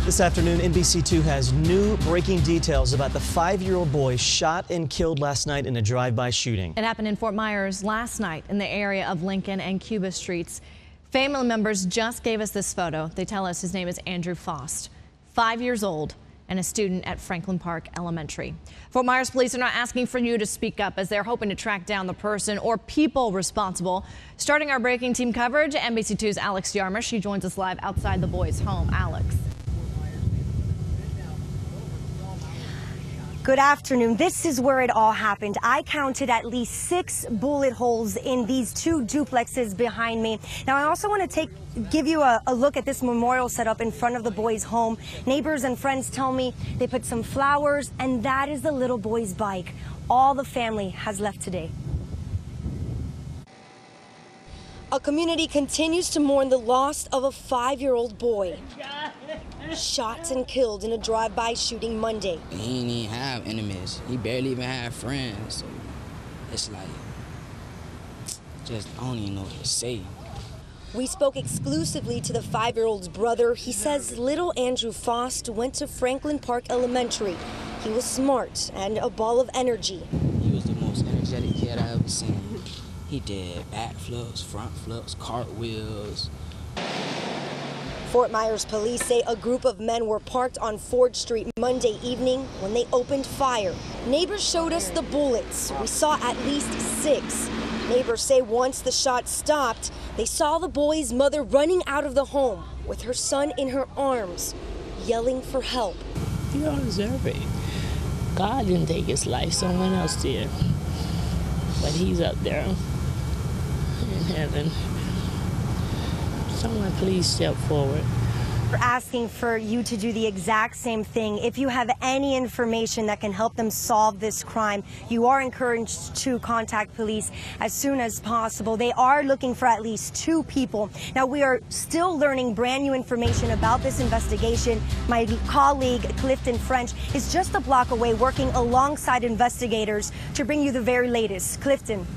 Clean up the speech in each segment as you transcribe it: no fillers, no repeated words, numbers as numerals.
This afternoon, NBC2 has new breaking details about the 5-year-old boy shot and killed last night in a drive-by shooting. It happened in Fort Myers last night in the area of Lincoln and Cuba Streets. Family members just gave us this photo. They tell us his name is Andrew Faust, 5 years old, and a student at Franklin Park Elementary. Fort Myers police are not asking for you to speak up as they're hoping to track down the person or people responsible. Starting our breaking team coverage, NBC2's Alex Yarmer. She joins us live outside the boy's home. Alex. Good afternoon. This is where it all happened. I counted at least 6 bullet holes in these 2 duplexes behind me. Now, I also want to give you a look at this memorial set up in front of the boy's home. Neighbors and friends tell me they put some flowers, and that is the little boy's bike. All the family has left today. A community continues to mourn the loss of a 5-year-old boy. Shot and killed in a drive-by shooting Monday. He didn't even have enemies. He barely even had friends. So it's like, I don't even know what to say. We spoke exclusively to the 5-year-old's brother. He says little Andrew Faust went to Franklin Park Elementary. He was smart and a ball of energy. He was the most energetic kid I ever seen. He did backflips, front flips, cartwheels. Fort Myers police say a group of men were parked on Ford Street Monday evening when they opened fire. Neighbors showed us the bullets. We saw at least 6. Neighbors say once the shots stopped, they saw the boy's mother running out of the home with her son in her arms, yelling for help. You don't deserve it. God didn't take his life, someone else did. But he's up there in heaven. Someone please step forward. We're asking for you to do the exact same thing. If you have any information that can help them solve this crime, you are encouraged to contact police as soon as possible. They are looking for at least 2 people. Now, we are still learning brand new information about this investigation. My colleague, Clifton French, is just a block away working alongside investigators to bring you the very latest. Clifton.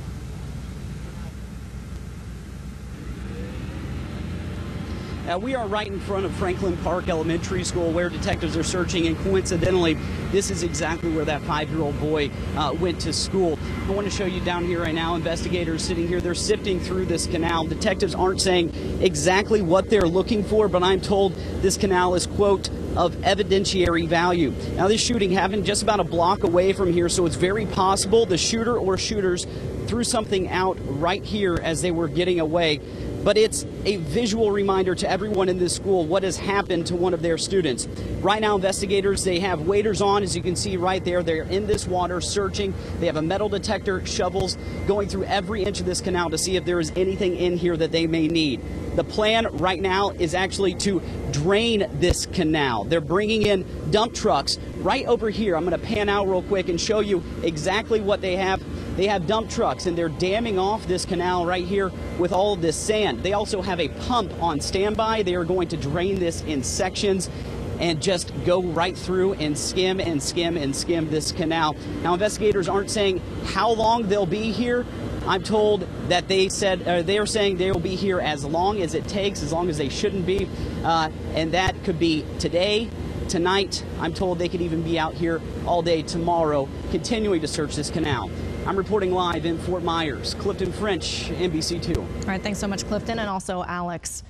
Now, we are right in front of Franklin Park Elementary School where detectives are searching, and coincidentally, this is exactly where that 5-year-old boy went to school. I want to show you down here right now, investigators sitting here, they're sifting through this canal. Detectives aren't saying exactly what they're looking for, but I'm told this canal is, quote, of evidentiary value. Now, this shooting happened just about a block away from here, so it's very possible the shooter or shooters threw something out right here as they were getting away. But it's a visual reminder to everyone in this school what has happened to one of their students. Right now, investigators, they have waders on, as you can see right there. They're in this water searching. They have a metal detector, shovels, going through every inch of this canal to see if there is anything in here that they may need. The plan right now is actually to drain this canal. They're bringing in dump trucks right over here. I'm going to pan out real quick and show you exactly what they have. They have dump trucks, and they're damming off this canal right here with all of this sand. They also have a pump on standby. They are going to drain this in sections and just go right through and skim and skim and skim this canal. Now, investigators aren't saying how long they'll be here. I'm told that they are saying they will be here as long as it takes, as long as they shouldn't be, and that could be today, tonight. I'm told they could even be out here all day tomorrow, continuing to search this canal. I'm reporting live in Fort Myers. Clifton French, NBC2. All right, thanks so much, Clifton, and also Alex.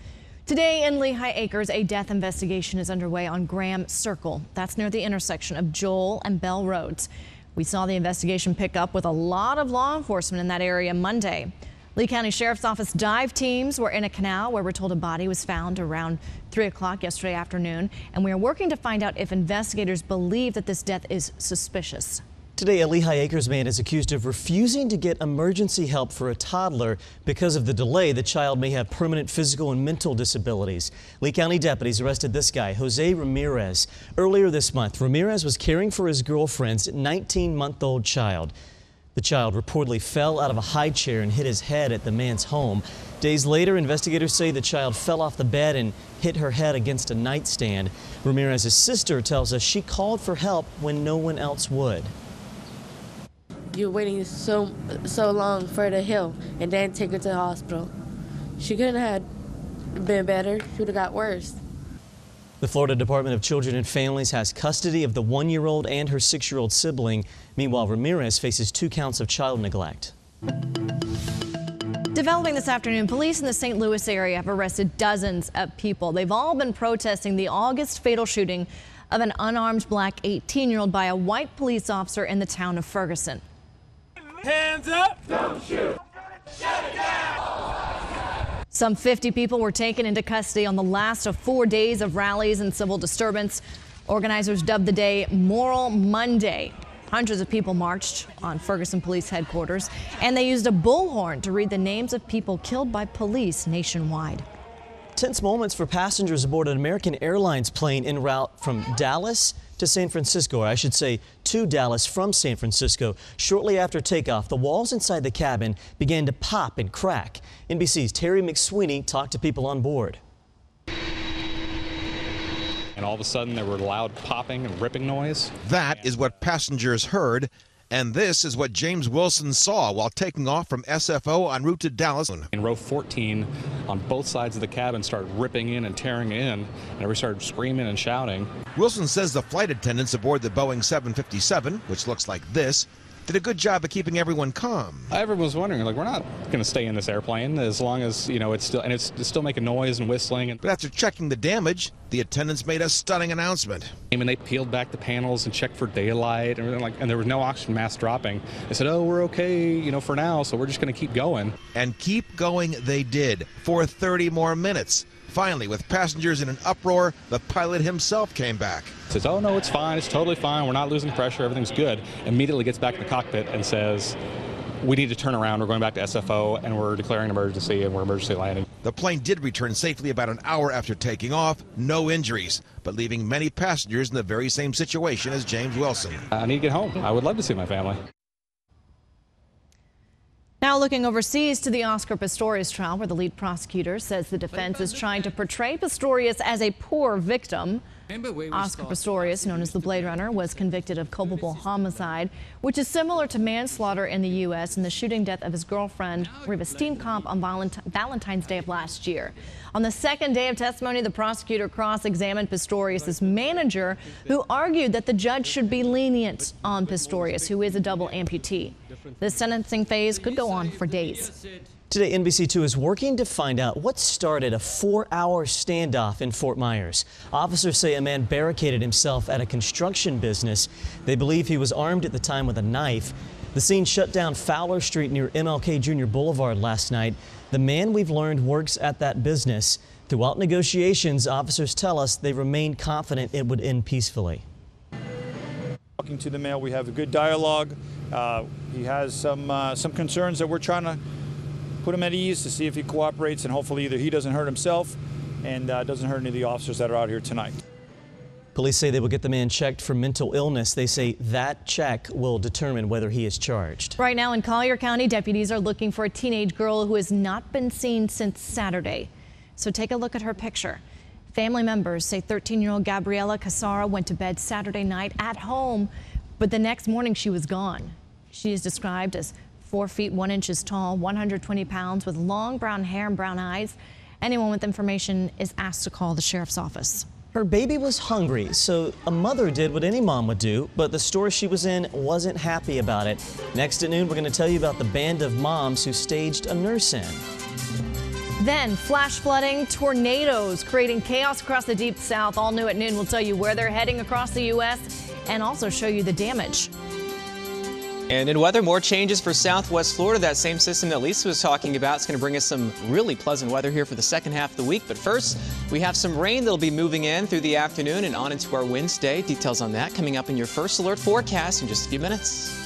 Today in Lehigh Acres, a death investigation is underway on Graham Circle. That's near the intersection of Joel and Bell Roads. We saw the investigation pick up with a lot of law enforcement in that area Monday. Lee County Sheriff's Office dive teams were in a canal where we're told a body was found around 3 o'clock yesterday afternoon, and we are working to find out if investigators believe that this death is suspicious. Today, a Lehigh Acres man is accused of refusing to get emergency help for a toddler. Because of the delay, the child may have permanent physical and mental disabilities. Lee County deputies arrested this guy, Jose Ramirez. Earlier this month, Ramirez was caring for his girlfriend's 19-month-old child. The child reportedly fell out of a high chair and hit his head at the man's home. Days later, investigators say the child fell off the bed and hit her head against a nightstand. Ramirez's sister tells us she called for help when no one else would. You're waiting so long for her to heal and then take her to the hospital. She couldn't have been better. She would have got worse. The Florida Department of Children and Families has custody of the 1-year-old and her 6-year-old sibling. Meanwhile, Ramirez faces 2 counts of child neglect. Developing this afternoon, police in the St. Louis area have arrested dozens of people. They've all been protesting the August fatal shooting of an unarmed black 18-year-old by a white police officer in the town of Ferguson. Hands up! Don't shoot! Shut it down! Some 50 people were taken into custody on the last of 4 days of rallies and civil disturbance. Organizers dubbed the day Moral Monday. Hundreds of people marched on Ferguson Police Headquarters, and they used a bullhorn to read the names of people killed by police nationwide. Tense moments for passengers aboard an American Airlines plane en route from Dallas to San Francisco, or I should say to Dallas from San Francisco. Shortly after takeoff, the walls inside the cabin began to pop and crack. NBC's Terry McSweeney talked to people on board. And all of a sudden there were loud popping and ripping noise. That is what passengers heard, and this is what James Wilson saw while taking off from SFO en route to Dallas. In row 14, on both sides of the cabin, started ripping in and tearing in, and everybody started screaming and shouting. Wilson says the flight attendants aboard the Boeing 757, which looks like this, did a good job of keeping everyone calm. Everyone was wondering, like, we're not going to stay in this airplane as long as, you know, it's still making noise and whistling. But after checking the damage, the attendants made a stunning announcement. And they peeled back the panels and checked for daylight, and there was no oxygen mask dropping. They said, oh, we're okay, you know, for now, so we're just going to keep going. And keep going they did for 30 more minutes. Finally, with passengers in an uproar, the pilot himself came back. Says, oh, no, it's fine. It's totally fine. We're not losing pressure. Everything's good. Immediately gets back in the cockpit and says, we need to turn around. We're going back to SFO, and we're declaring an emergency, and we're emergency landing. The plane did return safely about an hour after taking off. No injuries, but leaving many passengers in the very same situation as James Wilson. I need to get home. I would love to see my family. Now looking overseas to the Oscar Pistorius trial, where the lead prosecutor says the defense is trying to portray Pistorius as a poor victim. Oscar Pistorius, known as the Blade Runner, was convicted of culpable homicide, which is similar to manslaughter in the U.S. in the shooting death of his girlfriend, Reva Steenkamp, on Valentine's Day of last year. On the second day of testimony, the prosecutor cross-examined Pistorius' manager, who argued that the judge should be lenient on Pistorius, who is a double amputee. The sentencing phase could go on for days. Today, NBC2 is working to find out what started a 4-hour standoff in Fort Myers. Officers say a man barricaded himself at a construction business. They believe he was armed at the time with a knife. The scene shut down Fowler Street near MLK Jr. Boulevard last night. The man, we've learned, works at that business. Throughout negotiations, officers tell us they remain confident it would end peacefully. Talking to the male, we have a good dialogue. He has some concerns that we're trying to put him at ease to see if he cooperates, and hopefully either he doesn't hurt himself and doesn't hurt any of the officers that are out here tonight. Police say they will get the man checked for mental illness. They say that check will determine whether he is charged. Right now in Collier County, deputies are looking for a teenage girl who has not been seen since Saturday. So take a look at her picture. Family members say 13-year-old Gabriela Casara went to bed Saturday night at home, but the next morning she was gone. She is described as 4 feet 1 inches tall, 120 pounds, with long brown hair and brown eyes. Anyone with information is asked to call the sheriff's office. Her baby was hungry, so a mother did what any mom would do, but the store she was in wasn't happy about it. Next at noon, we're going to tell you about the band of moms who staged a nurse-in. Then flash flooding, tornadoes creating chaos across the deep south. All new at noon, we'll tell you where they're heading across the U.S. and also show you the damage. And in weather, more changes for southwest Florida. That same system that Lisa was talking about is going to bring us some really pleasant weather here for the second half of the week. But first, we have some rain that'll be moving in through the afternoon and on into our Wednesday. Details on that coming up in your first alert forecast in just a few minutes.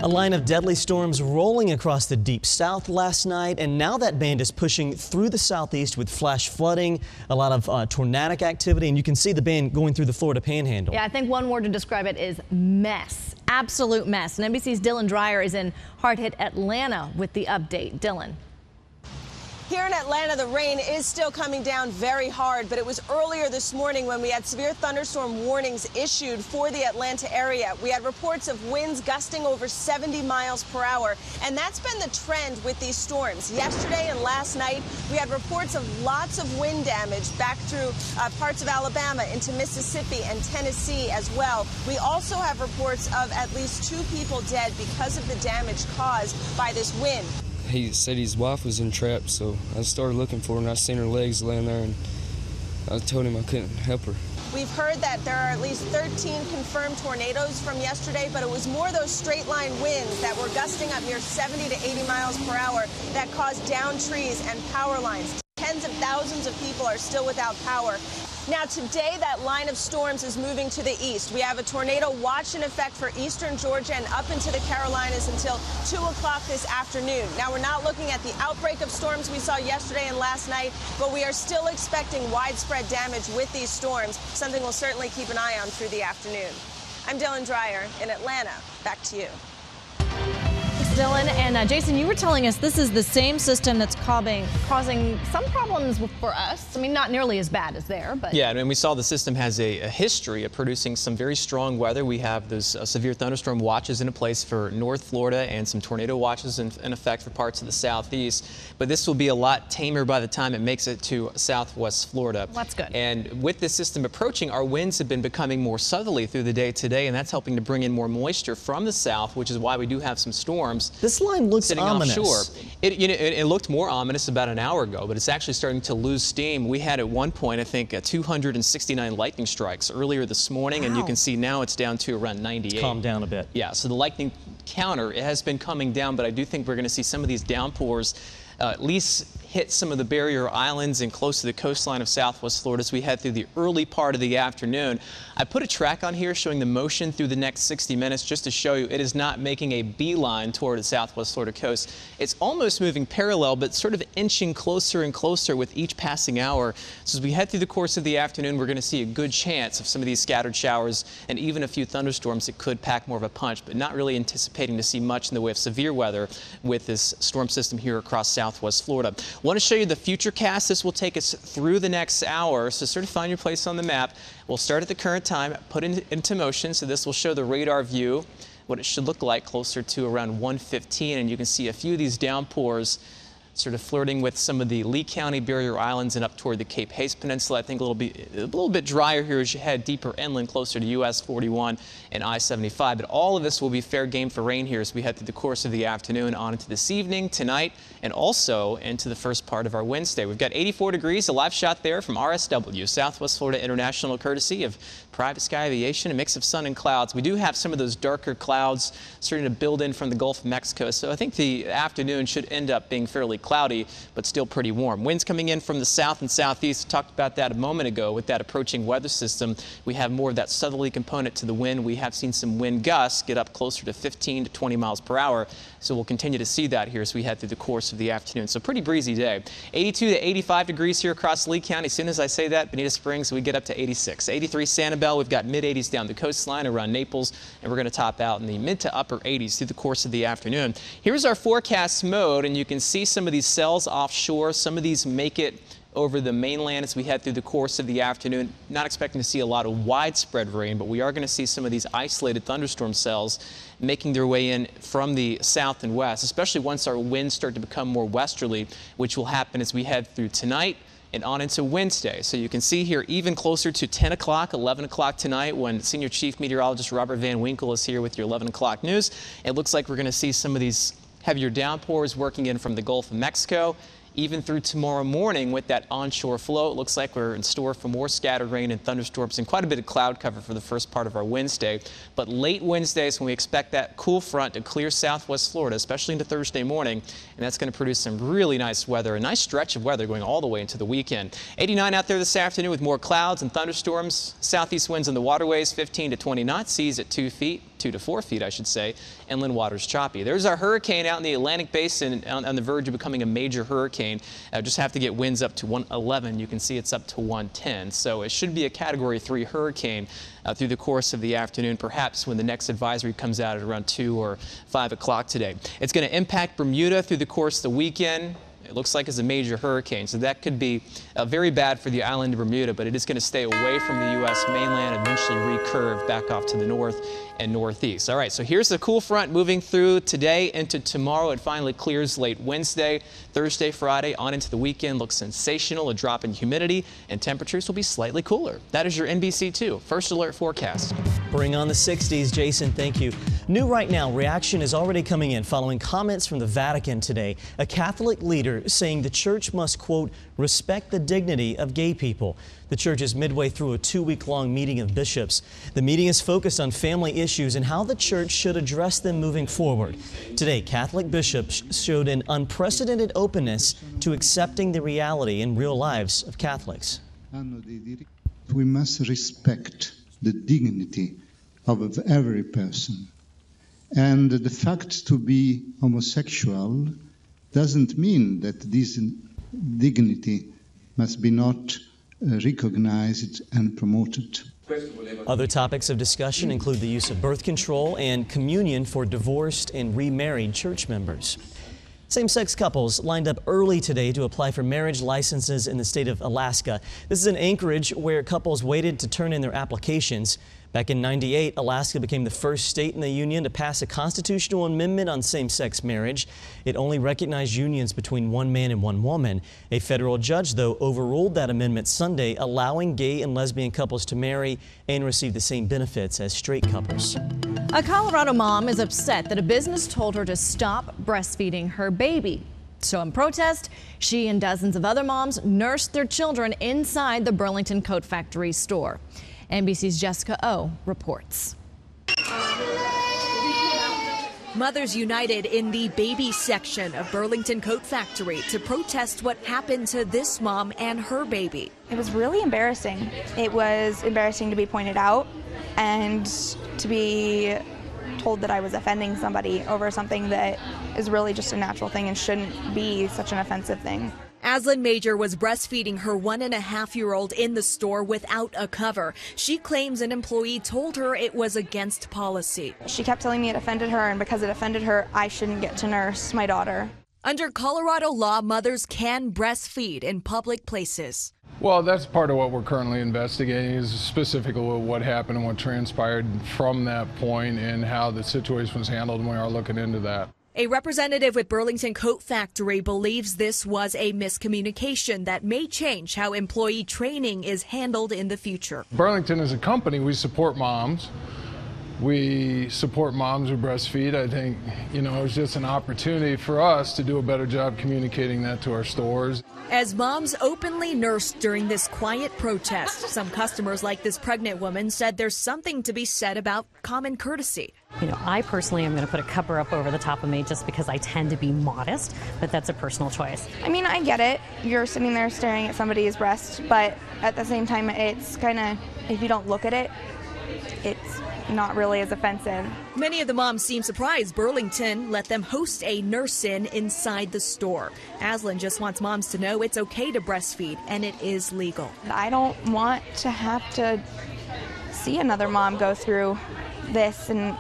A line of deadly storms rolling across the deep south last night, and now that band is pushing through the southeast with flash flooding, a lot of tornadic activity, and you can see the band going through the Florida Panhandle. Yeah, I think one word to describe it is mess. Absolute mess. And NBC's Dylan Dreyer is in hard-hit Atlanta with the update. Dylan. Here in Atlanta, the rain is still coming down very hard, but it was earlier this morning when we had severe thunderstorm warnings issued for the Atlanta area. We had reports of winds gusting over 70 miles per hour, and that's been the trend with these storms. Yesterday and last night, we had reports of lots of wind damage back through parts of Alabama into Mississippi and Tennessee as well. We also have reports of at least 2 people dead because of the damage caused by this wind. He said his wife was in trap, so I started looking for her, and I seen her legs laying there, and I told him I couldn't help her. We've heard that there are at least 13 confirmed tornadoes from yesterday, but it was more those straight-line winds that were gusting up near 70 to 80 miles per hour that caused downed trees and power lines. Tens of thousands of people are still without power. Now, today, that line of storms is moving to the east. We have a tornado watch in effect for eastern Georgia and up into the Carolinas until 2 o'clock this afternoon. Now, we're not looking at the outbreak of storms we saw yesterday and last night, but we are still expecting widespread damage with these storms, something we'll certainly keep an eye on through the afternoon. I'm Dylan Dreyer in Atlanta. Back to you. Dylan, and Jason, you were telling us this is the same system that's causing some problems for us. I mean, not nearly as bad as there, but... Yeah, and we saw the system has a history of producing some very strong weather. We have those severe thunderstorm watches in place for North Florida and some tornado watches in effect for parts of the southeast. But this will be a lot tamer by the time it makes it to southwest Florida. Well, that's good. And with this system approaching, our winds have been becoming more southerly through the day today, and that's helping to bring in more moisture from the south, which is why we do have some storms. This line looks ominous. Offshore. It looked more ominous about an hour ago, but it's actually starting to lose steam. We had at one point, I think, 269 lightning strikes earlier this morning, and you can see now it's down to around 98. It's calmed down a bit. Yeah, so the lightning counter, it has been coming down, but I do think we're going to see some of these downpours at least hit some of the barrier islands and close to the coastline of southwest Florida as we head through the early part of the afternoon. I put a track on here showing the motion through the next 60 minutes just to show you it is not making a beeline toward the southwest Florida coast. It's almost moving parallel, but sort of inching closer and closer with each passing hour. So as we head through the course of the afternoon, we're going to see a good chance of some of these scattered showers and even a few thunderstorms that could pack more of a punch, but not really anticipating to see much in the way of severe weather with this storm system here across southwest Florida. I want to show you the futurecast. This will take us through the next hour, so sort of find your place on the map. We'll start at the current time, put it into motion, so this will show the radar view, what it should look like closer to around 1:15, and you can see a few of these downpours sort of flirting with some of the Lee County barrier islands and up toward the Cape Hayes Peninsula. I think a little bit drier here as you head deeper inland, closer to US 41 and I-75. But all of this will be fair game for rain here as we head through the course of the afternoon on into this evening, tonight, and also into the first part of our Wednesday. We've got 84 degrees, a live shot there from RSW, Southwest Florida International, courtesy of Private Sky Aviation, a mix of sun and clouds. We do have some of those darker clouds starting to build in from the Gulf of Mexico, so I think the afternoon should end up being fairly cloudy, but still pretty warm. Winds coming in from the south and southeast. We talked about that a moment ago with that approaching weather system. We have more of that southerly component to the wind. We have seen some wind gusts get up closer to 15 to 20 miles per hour, so we'll continue to see that here as we head through the course of the afternoon. So pretty breezy day. 82 to 85 degrees here across Lee County. As soon as I say that, Bonita Springs, we get up to 86. 83 Sanibel. We've got mid-80s down the coastline around Naples, and we're going to top out in the mid to upper 80s through the course of the afternoon. Here's our forecast mode, and you can see some of these cells offshore. Some of these make it over the mainland as we head through the course of the afternoon. Not expecting to see a lot of widespread rain, but we are going to see some of these isolated thunderstorm cells making their way in from the south and west, especially once our winds start to become more westerly, which will happen as we head through tonight and on into Wednesday. So you can see here even closer to 10 o'clock, 11 o'clock tonight when Senior Chief Meteorologist Robert Van Winkle is here with your 11 o'clock news. It looks like we're going to see some of these heavier downpours working in from the Gulf of Mexico. Even through tomorrow morning with that onshore flow, it looks like we're in store for more scattered rain and thunderstorms and quite a bit of cloud cover for the first part of our Wednesday. But late Wednesday is when we expect that cool front to clear southwest Florida, especially into Thursday morning, and that's going to produce some really nice weather, a nice stretch of weather going all the way into the weekend. 89 out there this afternoon with more clouds and thunderstorms. Southeast winds on the waterways, 15 to 20 knots, seas at 2 feet. 2 to 4 feet, I should say. Inland waters choppy. There's our hurricane out in the Atlantic Basin on the verge of becoming a major hurricane. Just have to get winds up to 111. You can see it's up to 110. So it should be a Category 3 hurricane through the course of the afternoon, perhaps when the next advisory comes out at around 2 or 5 o'clock today. It's going to impact Bermuda through the course of the weekend. it looks like is a major hurricane, so that could be very bad for the island of Bermuda, but it is going to stay away from the U.S. mainland, eventually recurve back off to the north and northeast. All right, so here's the cool front moving through today into tomorrow. It finally clears late Wednesday, Thursday, Friday, on into the weekend. Looks sensational. A drop in humidity, and temperatures will be slightly cooler. That is your NBC2 First Alert forecast. Bring on the 60s, Jason. Thank you. New right now, reaction is already coming in following comments from the Vatican today. A Catholic leader saying the church must, quote, respect the dignity of gay people. The church is midway through a 2-week-long meeting of bishops. The meeting is focused on family issues and how the church should address them moving forward. Today, Catholic bishops showed an unprecedented openness to accepting the reality in real lives of Catholics. We must respect the dignity of every person. And the fact to be homosexual doesn't mean that this dignity must be not recognized and promoted. Other topics of discussion include the use of birth control and communion for divorced and remarried church members. Same-sex couples lined up early today to apply for marriage licenses in the state of Alaska. This is in Anchorage, where couples waited to turn in their applications. Back in '98, Alaska became the first state in the union to pass a constitutional amendment on same-sex marriage. It only recognized unions between one man and one woman. A federal judge, though, overruled that amendment Sunday, allowing gay and lesbian couples to marry and receive the same benefits as straight couples. A Colorado mom is upset that a business told her to stop breastfeeding her baby. So in protest, she and dozens of other moms nursed their children inside the Burlington Coat Factory store. NBC's Jessica O reports. Mothers united in the baby section of Burlington Coat Factory to protest what happened to this mom and her baby. It was really embarrassing. It was embarrassing to be pointed out and to be told that I was offending somebody over something that is really just a natural thing and shouldn't be such an offensive thing. Aslan Major was breastfeeding her 1.5-year-old in the store without a cover. She claims an employee told her it was against policy. She kept telling me it offended her, and because it offended her, I shouldn't get to nurse my daughter. Under Colorado law, mothers can breastfeed in public places. Well, that's part of what we're currently investigating, is specifically what happened and what transpired from that point and how the situation was handled, and we are looking into that. A representative with Burlington Coat Factory believes this was a miscommunication that may change how employee training is handled in the future. Burlington as a company, we support moms. We support moms who breastfeed. I think, it's just an opportunity for us to do a better job communicating that to our stores. As moms openly nursed during this quiet protest, some customers like this pregnant woman said there's something to be said about common courtesy. I personally am going to put a cover up over the top of me just because I tend to be modest, but that's a personal choice. I mean, I get it. You're sitting there staring at somebody's breast, but at the same time, it's kind of, if you don't look at it, it's not really as offensive. Many of the moms seem surprised Burlington let them host a nurse-in inside the store. Aslan just wants moms to know it's okay to breastfeed, and it is legal. I don't want to have to see another mom go through this and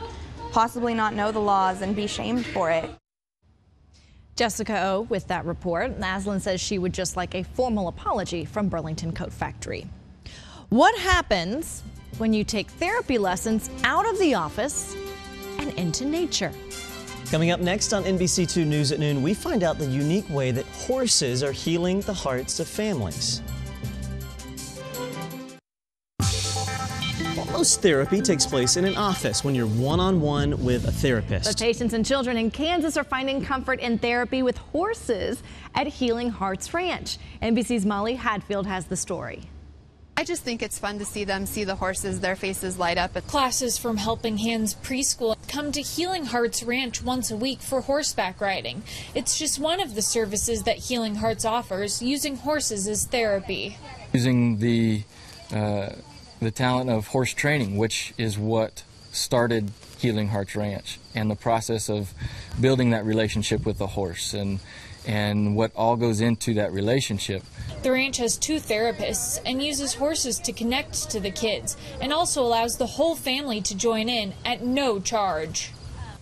possibly not know the laws and be shamed for it. Jessica O with that report. Aslan says she would just like a formal apology from Burlington Coat Factory. What happens when you take therapy lessons out of the office and into nature? Coming up next on NBC2 News at noon, we find out the unique way that horses are healing the hearts of families. Most therapy takes place in an office when you're one-on-one with a therapist. But patients and children in Kansas are finding comfort in therapy with horses at Healing Hearts Ranch. NBC's Molly Hadfield has the story. I just think it's fun to see them, see the horses, their faces light up. Classes from Helping Hands Preschool come to Healing Hearts Ranch once a week for horseback riding. It's just one of the services that Healing Hearts offers, using horses as therapy. Using the talent of horse training, which is what started Healing Hearts Ranch, and the process of building that relationship with the horse and what all goes into that relationship. The ranch has 2 therapists and uses horses to connect to the kids, and also allows the whole family to join in at no charge.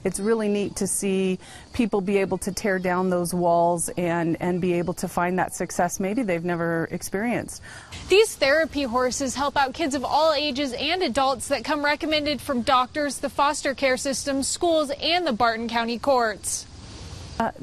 it's really neat to see people be able to tear down those walls and be able to find that success maybe they've never experienced. These therapy horses help out kids of all ages and adults that come recommended from doctors, the foster care system, schools, and the Barton County courts.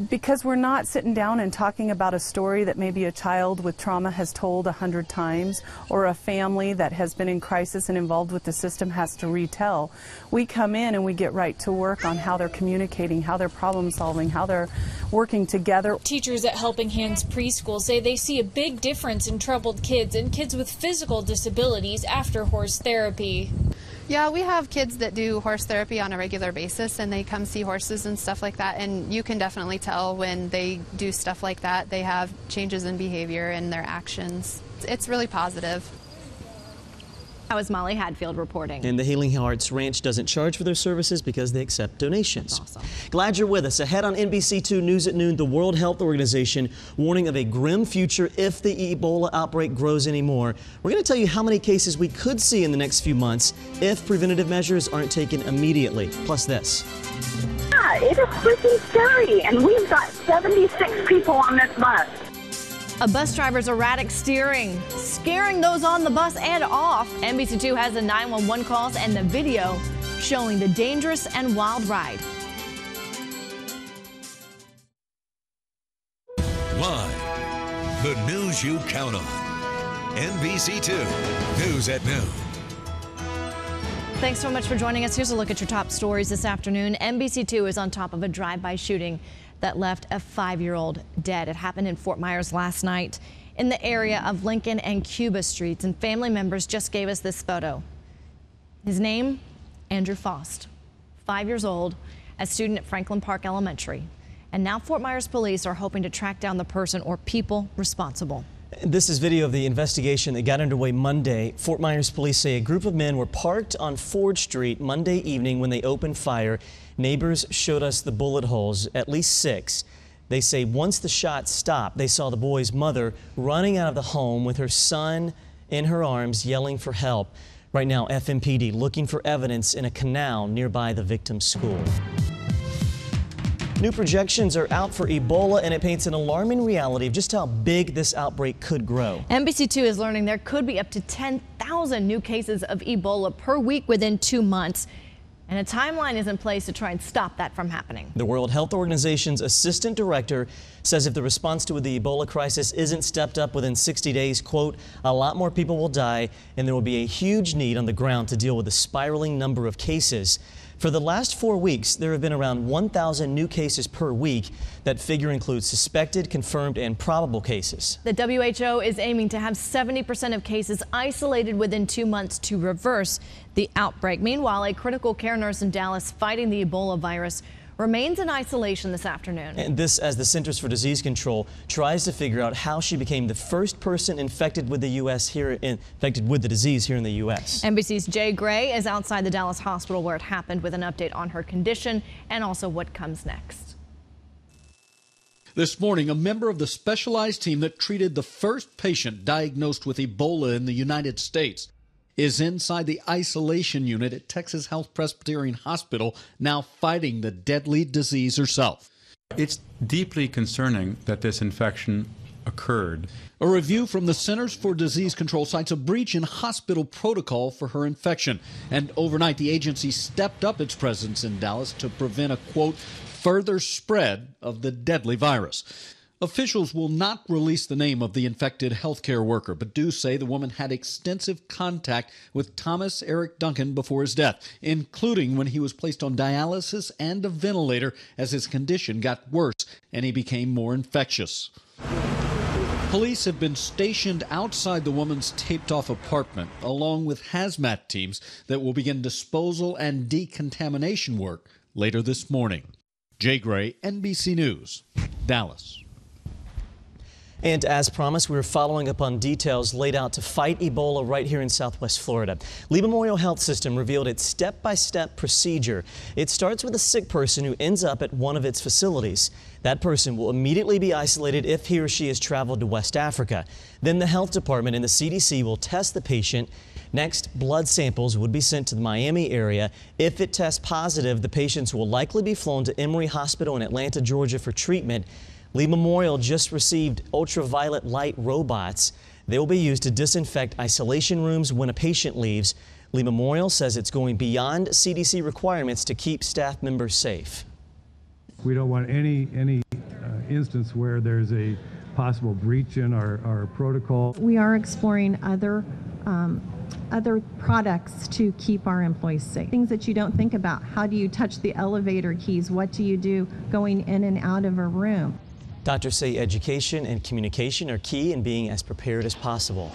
Because we're not sitting down and talking about a story that maybe a child with trauma has told 100 times, or a family that has been in crisis and involved with the system has to retell. We come in and we get right to work on how they're communicating, how they're problem solving, how they're working together. Teachers at Helping Hands Preschool say they see a big difference in troubled kids and kids with physical disabilities after horse therapy. Yeah, we have kids that do horse therapy on a regular basis, and they come see horses and stuff like that, and you can definitely tell when they do stuff like that, they have changes in behavior and their actions. It's really positive. That was Molly Hadfield reporting. And the Healing Hearts Ranch doesn't charge for their services because they accept donations. Awesome. Glad you're with us. Ahead on NBC2 News at Noon, the World Health Organization warning of a grim future if the Ebola outbreak grows anymore. We're going to tell you how many cases we could see in the next few months if preventative measures aren't taken immediately. Plus this. Yeah, it is freaking scary, and we've got 76 people on this bus. A bus driver's erratic steering, scaring those on the bus and off. NBC2 has the 911 calls and the video showing the dangerous and wild ride. Live, the news you count on. NBC2 News at Noon. Thanks so much for joining us. Here's a look at your top stories this afternoon. NBC2 is on top of a drive-by shooting that left a 5-year-old dead. It happened in Fort Myers last night in the area of Lincoln and Cuba Streets, and family members just gave us this photo. His name, Andrew Faust, 5 years old, a student at Franklin Park Elementary. And now Fort Myers police are hoping to track down the person or people responsible. This is video of the investigation that got underway Monday. Fort Myers police say a group of men were parked on Ford Street Monday evening when they opened fire. Neighbors showed us the bullet holes, at least 6. They say once the shots stopped, they saw the boy's mother running out of the home with her son in her arms, yelling for help. Right now, FMPD looking for evidence in a canal nearby the victim's school. New projections are out for Ebola, and it paints an alarming reality of just how big this outbreak could grow. NBC2 is learning there could be up to 10,000 new cases of Ebola per week within 2 months. And a timeline is in place to try and stop that from happening. The World Health Organization's assistant director says if the response to the Ebola crisis isn't stepped up within 60 days, quote, a lot more people will die and there will be a huge need on the ground to deal with the spiraling number of cases. For the last 4 weeks, there have been around 1,000 new cases per week. That figure includes suspected, confirmed, and probable cases. The WHO is aiming to have 70% of cases isolated within 2 months to reverse the outbreak. Meanwhile, a critical care nurse in Dallas fighting the Ebola virus remains in isolation this afternoon. And this as the Centers for Disease Control tries to figure out how she became the first person infected with the disease here in the U.S. NBC's Jay Gray is outside the Dallas hospital where it happened with an update on her condition and also what comes next. This morning, a member of the specialized team that treated the first patient diagnosed with Ebola in the United States is inside the isolation unit at Texas Health Presbyterian Hospital, now fighting the deadly disease herself. It's deeply concerning that this infection occurred. A review from the Centers for Disease Control cites a breach in hospital protocol for her infection. And overnight, the agency stepped up its presence in Dallas to prevent a, quote, further spread of the deadly virus. Officials will not release the name of the infected healthcare worker, but do say the woman had extensive contact with Thomas Eric Duncan before his death, including when he was placed on dialysis and a ventilator as his condition got worse and he became more infectious. Police have been stationed outside the woman's taped-off apartment, along with hazmat teams that will begin disposal and decontamination work later this morning. Jay Gray, NBC News, Dallas. And as promised, we're following up on details laid out to fight Ebola right here in Southwest Florida. Lee Memorial Health System revealed its step-by-step procedure. It starts with a sick person who ends up at one of its facilities. That person will immediately be isolated if he or she has traveled to West Africa. Then the health department and the CDC will test the patient. Next, blood samples would be sent to the Miami area. If it tests positive, the patients will likely be flown to Emory Hospital in Atlanta, Georgia for treatment. Lee Memorial just received ultraviolet light robots. They will be used to disinfect isolation rooms when a patient leaves. Lee Memorial says it's going beyond CDC requirements to keep staff members safe. We don't want any instance where there's a possible breach in our protocol. We are exploring other products to keep our employees safe. Things that you don't think about. How do you touch the elevator keys? What do you do going in and out of a room? Doctors say education and communication are key in being as prepared as possible.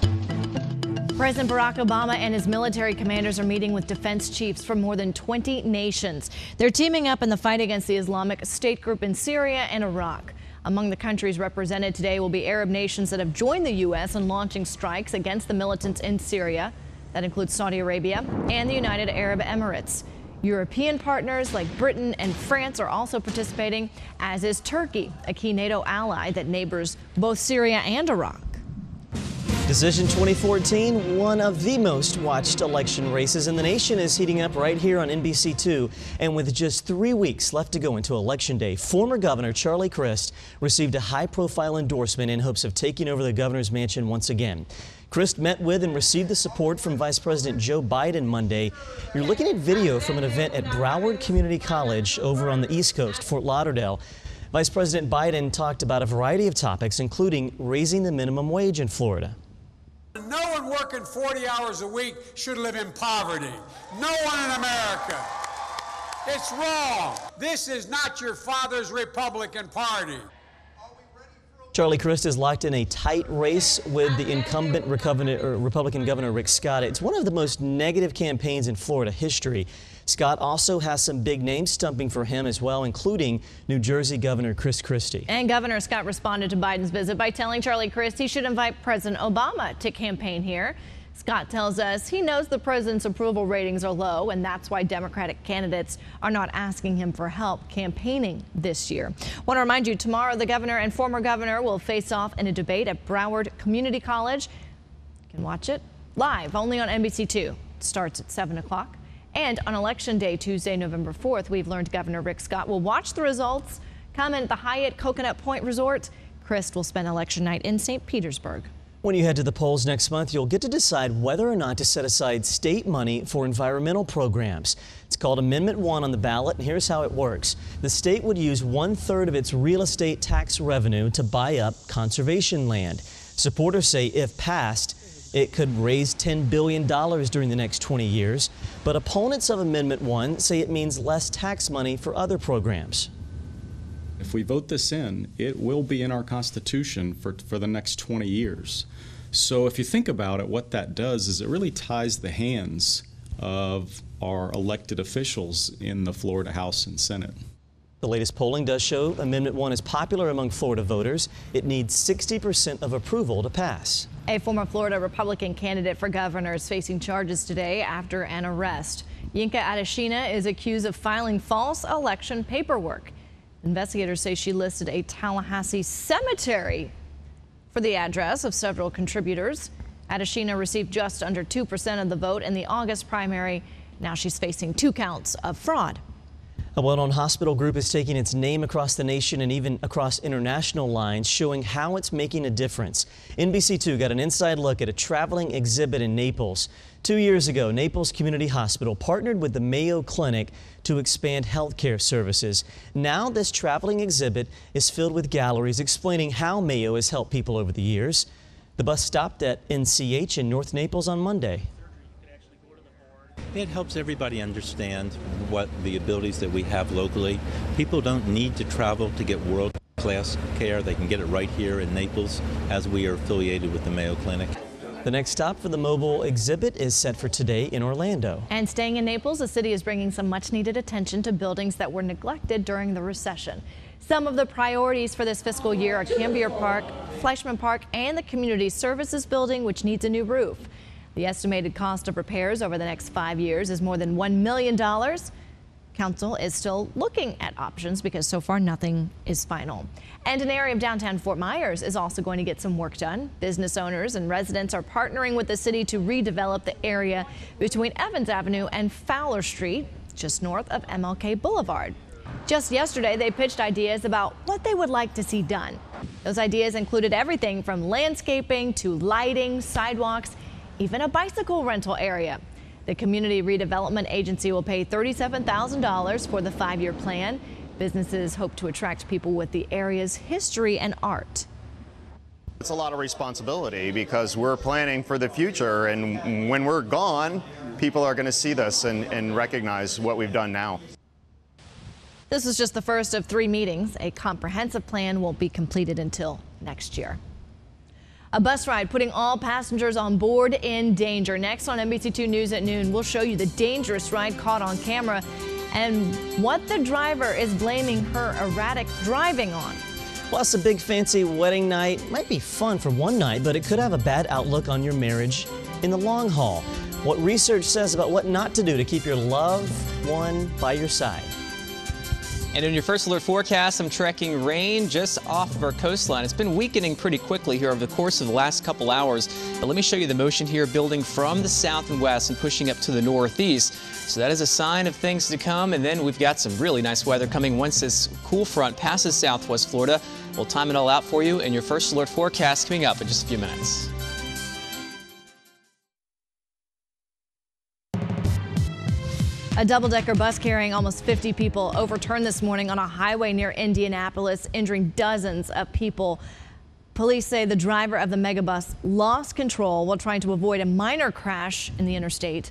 President Barack Obama and his military commanders are meeting with defense chiefs from more than 20 nations. They're teaming up in the fight against the Islamic State group in Syria and Iraq. Among the countries represented today will be Arab nations that have joined the U.S. in launching strikes against the militants in Syria. That includes Saudi Arabia and the United Arab Emirates. European partners like Britain and France are also participating, as is Turkey, a key NATO ally that neighbors both Syria and Iraq. Decision 2014, one of the most watched election races in the nation, is heating up right here on NBC2. And with just 3 weeks left to go into Election Day, former Governor Charlie Crist received a high-profile endorsement in hopes of taking over the governor's mansion once again. Crist met with and received the support from Vice President Joe Biden Monday. You're looking at video from an event at Broward Community College over on the East Coast, Fort Lauderdale. Vice President Biden talked about a variety of topics, including raising the minimum wage in Florida. No one working 40 hours a week should live in poverty. No one in America. It's wrong. This is not your father's Republican Party. Charlie Crist is locked in a tight race with the incumbent Republican Governor Rick Scott. It's one of the most negative campaigns in Florida history. Scott also has some big names stumping for him as well, including New Jersey Governor Chris Christie. And Governor Scott responded to Biden's visit by telling Charlie Crist he should invite President Obama to campaign here. Scott tells us he knows the president's approval ratings are low, and that's why Democratic candidates are not asking him for help campaigning this year. Want to remind you, tomorrow the governor and former governor will face off in a debate at Broward Community College. You can watch it live only on NBC2. It starts at 7 o'clock. And on Election Day, Tuesday, November 4th, we've learned Governor Rick Scott will watch the results come in at the Hyatt Coconut Point Resort. Crist will spend election night in St. Petersburg. When you head to the polls next month, you'll get to decide whether or not to set aside state money for environmental programs. It's called Amendment 1 on the ballot, and here's how it works. The state would use 1/3 of its real estate tax revenue to buy up conservation land. Supporters say if passed, it could raise $10 billion during the next 20 years. But opponents of Amendment 1 say it means less tax money for other programs. If we vote this in, it will be in our Constitution for the next 20 years. So if you think about it, what that does is it really ties the hands of our elected officials in the Florida House and Senate. The latest polling does show Amendment 1 is popular among Florida voters. It needs 60% of approval to pass. A former Florida Republican candidate for governor is facing charges today after an arrest. Yinka Adeshina is accused of filing false election paperwork. Investigators say she listed a Tallahassee cemetery for the address of several contributors. Adeshina received just under 2% of the vote in the August primary. Now she's facing 2 counts of fraud. A well-known hospital group is taking its name across the nation and even across international lines, showing how it's making a difference. NBC2 got an inside look at a traveling exhibit in Naples. 2 years ago, Naples Community Hospital partnered with the Mayo Clinic to expand healthcare services. Now this traveling exhibit is filled with galleries explaining how Mayo has helped people over the years. The bus stopped at NCH in North Naples on Monday. It helps everybody understand what the abilities that we have locally. People don't need to travel to get world-class care. They can get it right here in Naples, as we are affiliated with the Mayo Clinic. The next stop for the mobile exhibit is set for today in Orlando. And staying in Naples, the city is bringing some much-needed attention to buildings that were neglected during the recession. Some of the priorities for this fiscal year are Cambier Park, Fleischman Park, and the Community Services Building, which needs a new roof. The estimated cost of repairs over the next 5 years is more than $1 million. Council is still looking at options because so far nothing is final. And an area of downtown Fort Myers is also going to get some work done. Business owners and residents are partnering with the city to redevelop the area between Evans Avenue and Fowler Street, just north of MLK Boulevard. Just yesterday, they pitched ideas about what they would like to see done. Those ideas included everything from landscaping to lighting, sidewalks, even a bicycle rental area. The Community Redevelopment Agency will pay $37,000 for the 5-year plan. Businesses hope to attract people with the area's history and art. It's a lot of responsibility because we're planning for the future, and when we're gone, people are going to see this and recognize what we've done now. This is just the first of 3 meetings. A comprehensive plan won't be completed until next year. A bus ride putting all passengers on board in danger. Next on NBC2 News at noon, we'll show you the dangerous ride caught on camera and what the driver is blaming her erratic driving on. Plus, a big fancy wedding night might be fun for one night, but it could have a bad outlook on your marriage in the long haul. What research says about what not to do to keep your loved one by your side. And in your first alert forecast, I'm tracking rain just off of our coastline. It's been weakening pretty quickly here over the course of the last couple hours. But let me show you the motion here building from the south and west and pushing up to the northeast. So that is a sign of things to come. And then we've got some really nice weather coming once this cool front passes southwest Florida. We'll time it all out for you in your first alert forecast coming up in just a few minutes. A double-decker bus carrying almost 50 people overturned this morning on a highway near Indianapolis, injuring dozens of people. Police say the driver of the megabus lost control while trying to avoid a minor crash in the interstate.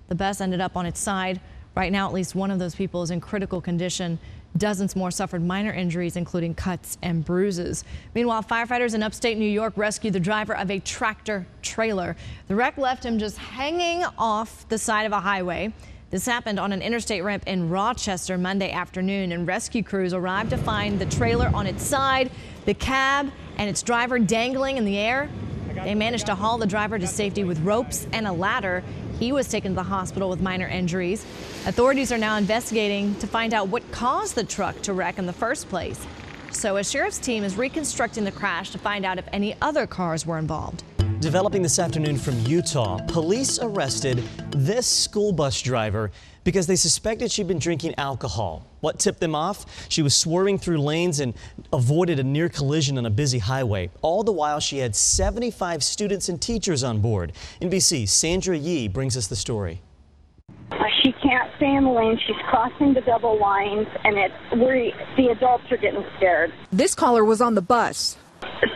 The bus ended up on its side. Right now, at least one of those people is in critical condition. Dozens more suffered minor injuries, including cuts and bruises. Meanwhile, firefighters in upstate New York rescued the driver of a tractor trailer. The wreck left him just hanging off the side of a highway. This happened on an interstate ramp in Rochester Monday afternoon, and rescue crews arrived to find the trailer on its side, the cab and its driver dangling in the air. They managed to haul the driver to safety with ropes and a ladder. He was taken to the hospital with minor injuries. Authorities are now investigating to find out what caused the truck to wreck in the first place. So a sheriff's team is reconstructing the crash to find out if any other cars were involved. Developing this afternoon from Utah, police arrested this school bus driver because they suspected she'd been drinking alcohol. What tipped them off? She was swerving through lanes and avoided a near collision on a busy highway. All the while, she had 75 students and teachers on board. NBC's Sandra Yee brings us the story. She can't stay in the lane. She's crossing the double lines, and the adults are getting scared. This caller was on the bus.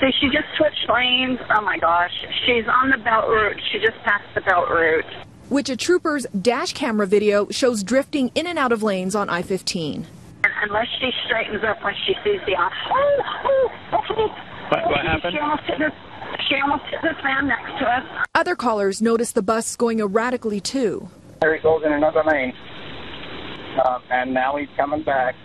So she just switched lanes. Oh my gosh. She's on the belt route. She just passed the belt route, which a trooper's dash camera video shows drifting in and out of lanes on I-15. Unless she straightens up when she sees the officer. What happened? She almost hit this man next to us. Other callers noticed the bus going erratically too. There he goes in another lane, and now he's coming back.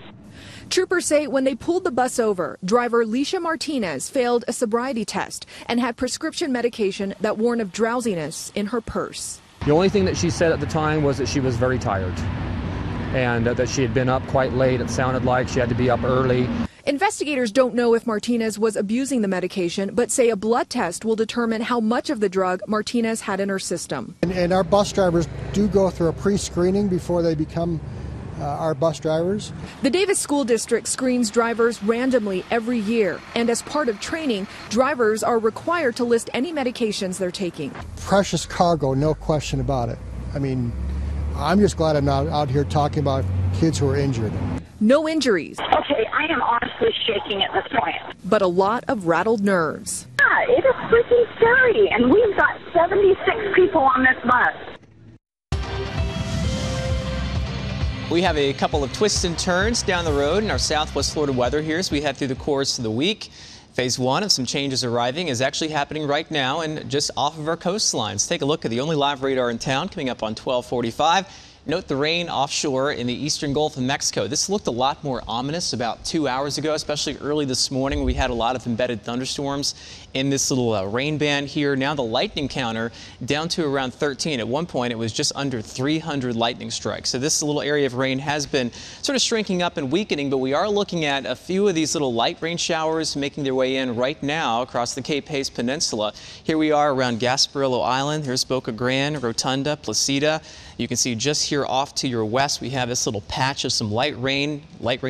Troopers say when they pulled the bus over, driver Leisha Martinez failed a sobriety test and had prescription medication that warned of drowsiness in her purse. The only thing that she said at the time was that she was very tired and that she had been up quite late. It sounded like she had to be up early. Investigators don't know if Martinez was abusing the medication, but say a blood test will determine how much of the drug Martinez had in her system. And our bus drivers do go through a pre-screening before they become our bus drivers. The Davis School District screens drivers randomly every year, and as part of training, drivers are required to list any medications they're taking. Precious cargo, no question about it. I mean, I'm just glad I'm not out here talking about kids who are injured. No injuries. Okay, I am honestly shaking at this point. But a lot of rattled nerves. Yeah, it is freaking scary, and we've got 76 people on this bus. We have a couple of twists and turns down the road in our southwest Florida weather here as we head through the course of the week. Phase 1 of some changes arriving is actually happening right now and just off of our coastlines. Take a look at the only live radar in town coming up on 1245. Note the rain offshore in the eastern Gulf of Mexico. This looked a lot more ominous about 2 hours ago, especially early this morning. We had a lot of embedded thunderstorms in this little rain band here. Now the lightning counter down to around 13. At one point, it was just under 300 lightning strikes. So this little area of rain has been sort of shrinking up and weakening, but we are looking at a few of these little light rain showers making their way in right now across the Cape Hayes Peninsula. Here we are around Gasparillo Island. Here's Boca Grande, Rotunda, Placida. You can see just here off to your west, we have this little patch of some light rain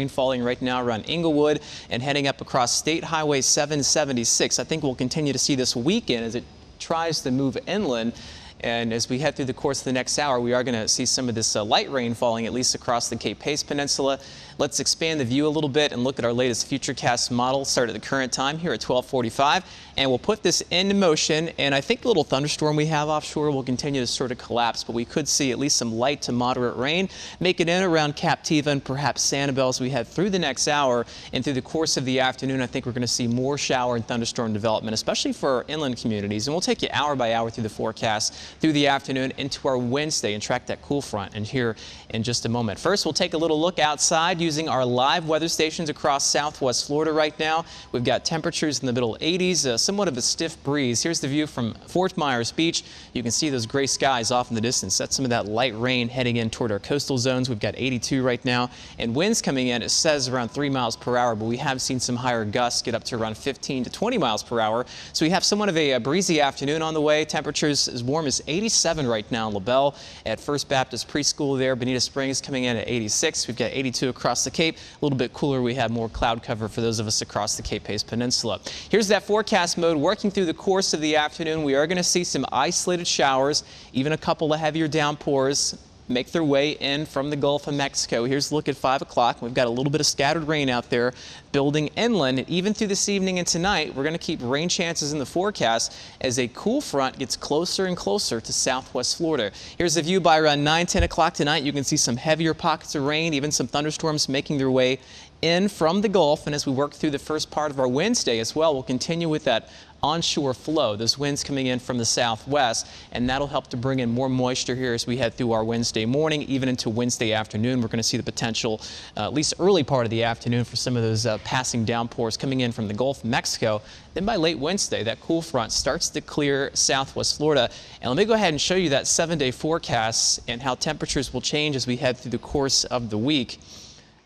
falling right now around Inglewood and heading up across State Highway 776. I think we'll continue to see this weekend as it tries to move inland. And as we head through the course of the next hour, we are going to see some of this light rain falling at least across the Cape Hayes Peninsula. Let's expand the view a little bit and look at our latest Futurecast model. Start at the current time here at 12:45, and we'll put this into motion. And I think the little thunderstorm we have offshore will continue to sort of collapse, but we could see at least some light to moderate rain make it in around Captiva and perhaps Sanibel as we head through the next hour. And through the course of the afternoon, I think we're going to see more shower and thunderstorm development, especially for our inland communities. And we'll take you hour by hour through the forecast through the afternoon into our Wednesday and track that cool front and here in just a moment. First, we'll take a little look outside using our live weather stations across southwest Florida right now. We've got temperatures in the middle 80s, somewhat of a stiff breeze. Here's the view from Fort Myers Beach. You can see those gray skies off in the distance. That's some of that light rain heading in toward our coastal zones. We've got 82 right now, and winds coming in, it says around 3 miles per hour, but we have seen some higher gusts get up to around 15 to 20 miles per hour. So we have somewhat of a breezy afternoon on the way. Temperatures as warm as 87 right now in LaBelle at First Baptist Preschool there. Bonita Springs coming in at 86. We've got 82 across the Cape. A little bit cooler. We have more cloud cover for those of us across the Cape Hayes Peninsula. Here's that forecast mode working through the course of the afternoon. We are going to see some isolated showers, even a couple of heavier downpours make their way in from the Gulf of Mexico. Here's a look at 5 o'clock. We've got a little bit of scattered rain out there building inland, and even through this evening and tonight, we're going to keep rain chances in the forecast as a cool front gets closer and closer to southwest Florida. Here's a view by around 9-10 o'clock tonight. You can see some heavier pockets of rain, even some thunderstorms making their way in from the Gulf. And as we work through the first part of our Wednesday as well, we'll continue with that onshore flow. Those winds coming in from the southwest, and that'll help to bring in more moisture here as we head through our Wednesday morning, even into Wednesday afternoon. We're going to see the potential, at least early part of the afternoon, for some of those passing downpours coming in from the Gulf of Mexico. Then by late Wednesday, that cool front starts to clear southwest Florida. And let me go ahead and show you that 7-day forecast and how temperatures will change as we head through the course of the week.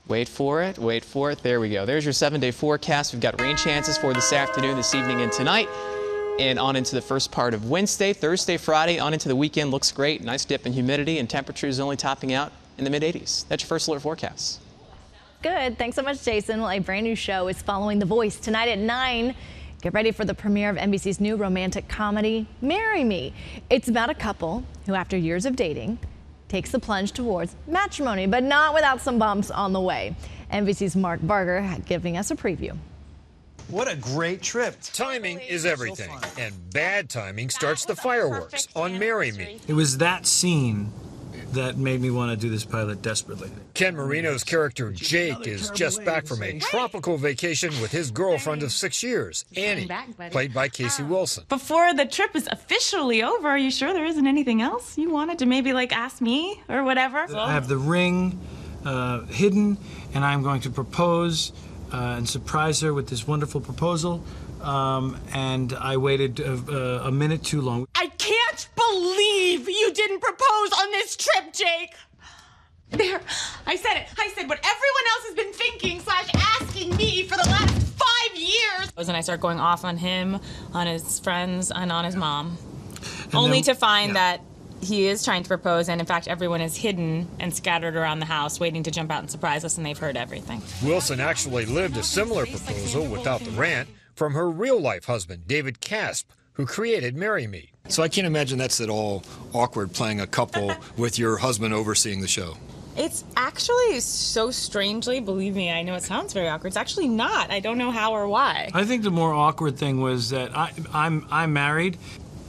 Wait for it, wait for it. There we go. There's your 7-day forecast. We've got rain chances for this afternoon, this evening, and tonight, and on into the first part of Wednesday, Thursday, Friday, on into the weekend. Looks great. Nice dip in humidity, and temperatures only topping out in the mid-80s. That's your first alert forecast. Good. Thanks so much, Jason. Well, a brand new show is following The Voice tonight at 9. Get ready for the premiere of NBC's new romantic comedy, Marry Me. It's about a couple who, after years of dating, takes the plunge towards matrimony, but not without some bumps on the way. NBC's Mark Barger giving us a preview. What a great trip. Timing is everything, and bad timing starts the fireworks on Marry Me. It was that scene that made me want to do this pilot desperately. Ken Marino's character Jake is just back from a tropical vacation with his girlfriend of 6 years, Annie, played by Casey Wilson. Before the trip is officially over, are you sure there isn't anything else you wanted to maybe like ask me or whatever? I have the ring hidden, and I'm going to propose and surprise her with this wonderful proposal. And I waited a minute too long. I can't believe you didn't propose on this trip, Jake. There, I said it. I said what everyone else has been thinking / asking me for the last 5 years. And I start going off on him, on his friends, and on his mom. And only then, to find that he is trying to propose, and in fact everyone is hidden and scattered around the house waiting to jump out and surprise us, and they've heard everything. Wilson actually lived a similar proposal without the rant from her real-life husband, David Casp, who created Marry Me. So I can't imagine that's at all awkward playing a couple with your husband overseeing the show. It's actually so strangely, believe me, I know it sounds very awkward. It's actually not. I don't know how or why. I think the more awkward thing was that I'm married,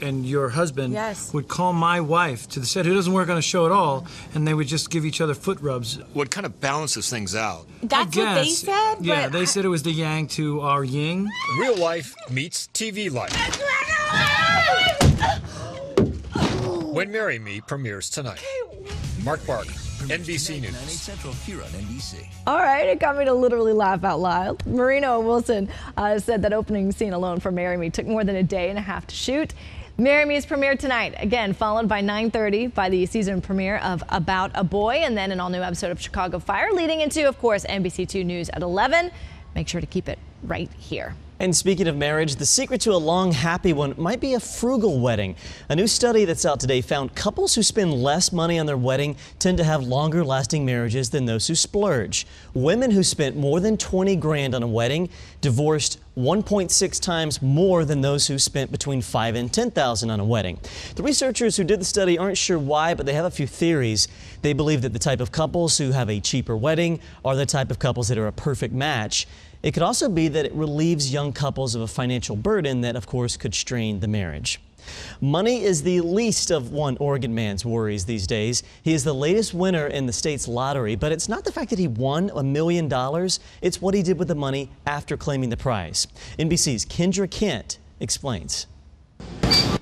and your husband would call my wife to the set, who doesn't work on a show at all, and they would just give each other foot rubs. What kind of balances things out? That's what they said? Yeah, they said it was the yang to our yin. Real life meets TV life. When Marry Me premieres tonight. Mark Barker, NBC News. 9, 8 Central here on NBC. All right, it got me to literally laugh out loud. Marino Wilson said that opening scene alone for Marry Me took more than a day and a half to shoot. Marry Me is premiered tonight, again followed by 9:30 by the season premiere of About a Boy, and then an all-new episode of Chicago Fire, leading into, of course, NBC2 News at 11. Make sure to keep it right here. And speaking of marriage, the secret to a long, happy one might be a frugal wedding. A new study that's out today found couples who spend less money on their wedding tend to have longer lasting marriages than those who splurge. Women who spent more than 20 grand on a wedding divorced 1.6 times more than those who spent between $5,000 and $10,000 on a wedding. The researchers who did the study aren't sure why, but they have a few theories. They believe that the type of couples who have a cheaper wedding are the type of couples that are a perfect match. It could also be that it relieves young couples of a financial burden that, of course, could strain the marriage. Money is the least of one Oregon man's worries these days. He is the latest winner in the state's lottery, but it's not the fact that he won $1 million. It's what he did with the money after claiming the prize. NBC's Kendra Kent explains.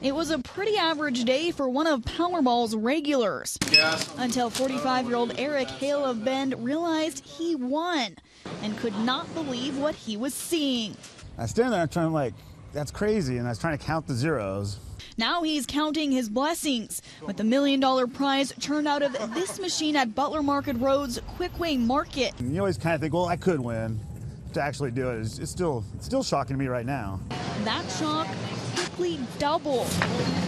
It was a pretty average day for one of Powerball's regulars. Yes. Until 45-year-old Eric Hale of Bend realized he won and could not believe what he was seeing. I stand there trying like, that's crazy, and I was trying to count the zeros. Now he's counting his blessings with the $1 million prize churned out of this machine at Butler Market Road's Quickway Market. And you always kind of think, well, I could win. To actually do it, it's still shocking to me right now. That shock quickly doubled.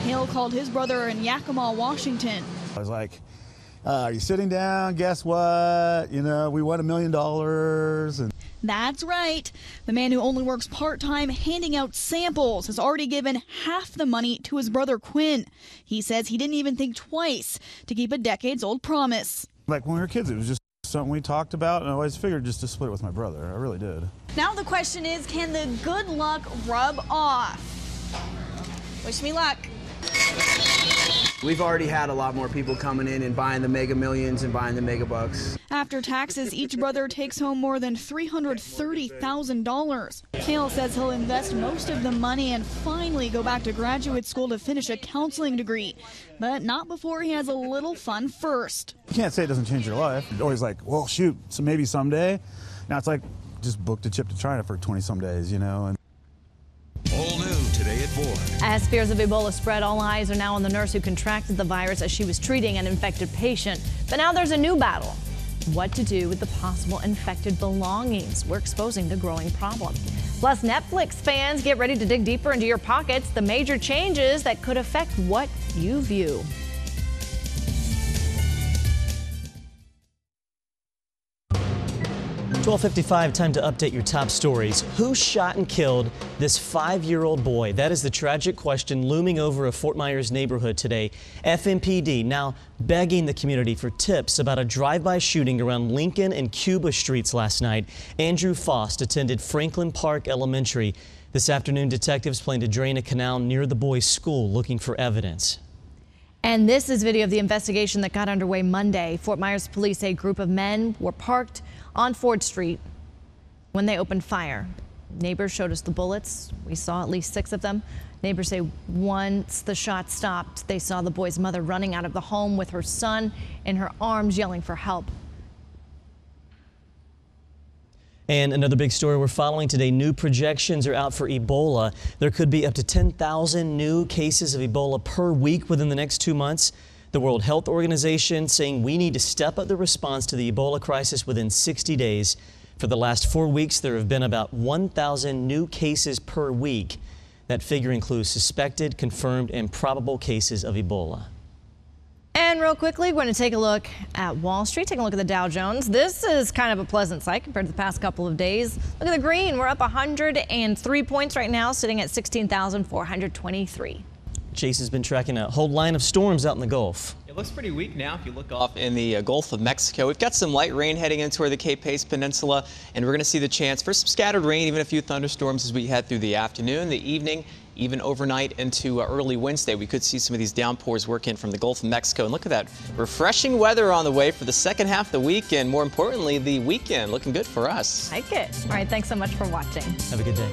Hale called his brother in Yakima, Washington. I was like, are you sitting down? Guess what? You know, we won $1 million. And that's right. The man who only works part-time handing out samples has already given half the money to his brother Quinn. He says he didn't even think twice to keep a decades-old promise. Like when we were kids, it was just something we talked about, and I always figured just to split it with my brother. I really did. Now the question is, can the good luck rub off? Wish me luck. We've already had a lot more people coming in and buying the Mega Millions and buying the Mega Bucks. After taxes, each brother takes home more than $330,000. Hale says he'll invest most of the money and finally go back to graduate school to finish a counseling degree, but not before he has a little fun first. You can't say it doesn't change your life. It's always like, well, shoot, so maybe someday. Now it's like, just booked a trip to China for 20-some days, you know. And all new today at 4. As fears of Ebola spread, all eyes are now on the nurse who contracted the virus as she was treating an infected patient. But now there's a new battle. What to do with the possible infected belongings? We're exposing the growing problem. Plus, Netflix fans, get ready to dig deeper into your pockets. The major changes that could affect what you view. $12:55, time to update your top stories. Who shot and killed this 5-year-old boy? That is the tragic question looming over a Fort Myers neighborhood today. FMPD now begging the community for tips about a drive-by shooting around Lincoln and Cuba streets last night. Andrew Faust attended Franklin Park Elementary. This afternoon, detectives plan to drain a canal near the boy's school looking for evidence. And this is video of the investigation that got underway Monday. Fort Myers police say a group of men were parked on Ford Street when they opened fire. Neighbors showed us the bullets. We saw at least 6 of them. Neighbors say once the shot stopped, they saw the boy's mother running out of the home with her son in her arms, yelling for help. And another big story we're following today, new projections are out for Ebola. There could be up to 10,000 new cases of Ebola per week within the next 2 months. The World Health Organization saying we need to step up the response to the Ebola crisis within 60 days. For the last 4 weeks, there have been about 1,000 new cases per week. That figure includes suspected, confirmed, and probable cases of Ebola. And real quickly, we're going to take a look at Wall Street, take a look at the Dow Jones. This is kind of a pleasant sight compared to the past couple of days. Look at the green. We're up 103 points right now, sitting at 16,423. Chase has been tracking a whole line of storms out in the Gulf. It looks pretty weak now if you look off in the Gulf of Mexico. We've got some light rain heading into the Cape Pace Peninsula, and we're going to see the chance for some scattered rain, even a few thunderstorms as we head through the afternoon, the evening, even overnight into early Wednesday. We could see some of these downpours work in from the Gulf of Mexico. And look at that refreshing weather on the way for the second half of the week, and more importantly, the weekend looking good for us. Like it. All right, thanks so much for watching. Have a good day.